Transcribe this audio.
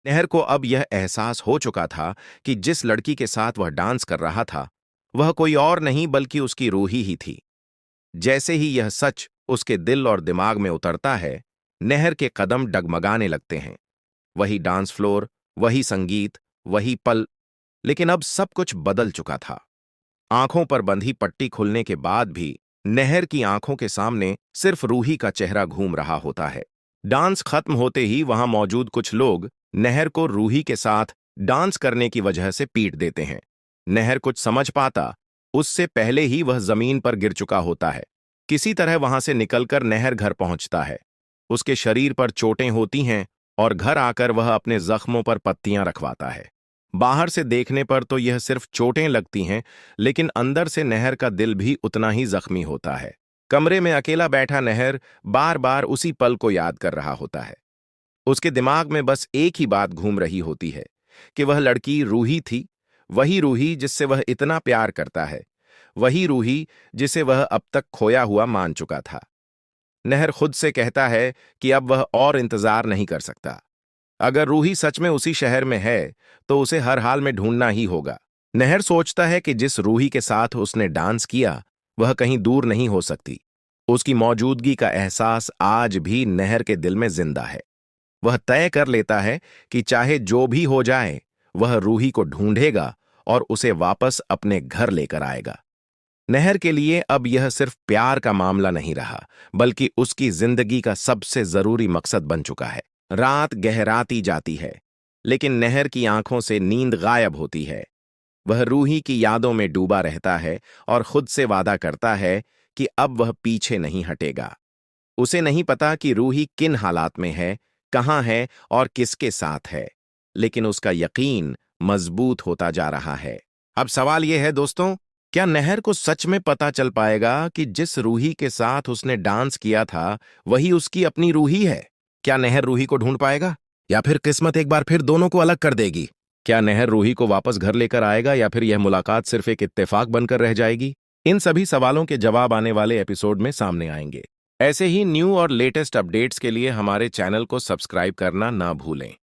नहर को अब यह एहसास हो चुका था कि जिस लड़की के साथ वह डांस कर रहा था वह कोई और नहीं बल्कि उसकी रूही ही थी। जैसे ही यह सच उसके दिल और दिमाग में उतरता है, नहर के कदम डगमगाने लगते हैं। वही डांस फ्लोर, वही संगीत, वही पल। लेकिन अब सब कुछ बदल चुका था। आंखों पर बंधी पट्टी खुलने के बाद भी नहर की आंखों के सामने सिर्फ रूही का चेहरा घूम रहा होता है। डांस खत्म होते ही वहां मौजूद कुछ लोग नहर को रूही के साथ डांस करने की वजह से पीट देते हैं। नहर कुछ समझ पाता उससे पहले ही वह जमीन पर गिर चुका होता है। किसी तरह वहां से निकलकर नहर घर पहुंचता है। उसके शरीर पर चोटें होती हैं और घर आकर वह अपने जख्मों पर पत्तियां रखवाता है। बाहर से देखने पर तो यह सिर्फ चोटें लगती हैं, लेकिन अंदर से नहर का दिल भी उतना ही जख्मी होता है। कमरे में अकेला बैठा नहर बार बार उसी पल को याद कर रहा होता है। उसके दिमाग में बस एक ही बात घूम रही होती है कि वह लड़की रूही थी, वही रूही जिससे वह इतना प्यार करता है, वही रूही जिसे वह अब तक खोया हुआ मान चुका था। नहर खुद से कहता है कि अब वह और इंतजार नहीं कर सकता। अगर रूही सच में उसी शहर में है तो उसे हर हाल में ढूंढना ही होगा। नहर सोचता है कि जिस रूही के साथ उसने डांस किया वह कहीं दूर नहीं हो सकती। उसकी मौजूदगी का एहसास आज भी नहर के दिल में जिंदा है। वह तय कर लेता है कि चाहे जो भी हो जाए वह रूही को ढूंढेगा और उसे वापस अपने घर लेकर आएगा। नहर के लिए अब यह सिर्फ प्यार का मामला नहीं रहा, बल्कि उसकी जिंदगी का सबसे जरूरी मकसद बन चुका है। रात गहराती जाती है, लेकिन नहर की आंखों से नींद गायब होती है। वह रूही की यादों में डूबा रहता है और खुद से वादा करता है कि अब वह पीछे नहीं हटेगा। उसे नहीं पता कि रूही किन हालात में है, कहाँ है और किसके साथ है, लेकिन उसका यकीन मजबूत होता जा रहा है। अब सवाल यह है दोस्तों, क्या नहर को सच में पता चल पाएगा कि जिस रूही के साथ उसने डांस किया था वही उसकी अपनी रूही है? क्या नहर रूही को ढूंढ पाएगा, या फिर किस्मत एक बार फिर दोनों को अलग कर देगी? क्या नहर रूही को वापस घर लेकर आएगा, या फिर यह मुलाकात सिर्फ एक इत्तेफाक बनकर रह जाएगी? इन सभी सवालों के जवाब आने वाले एपिसोड में सामने आएंगे। ऐसे ही न्यू और लेटेस्ट अपडेट्स के लिए हमारे चैनल को सब्सक्राइब करना ना भूलें।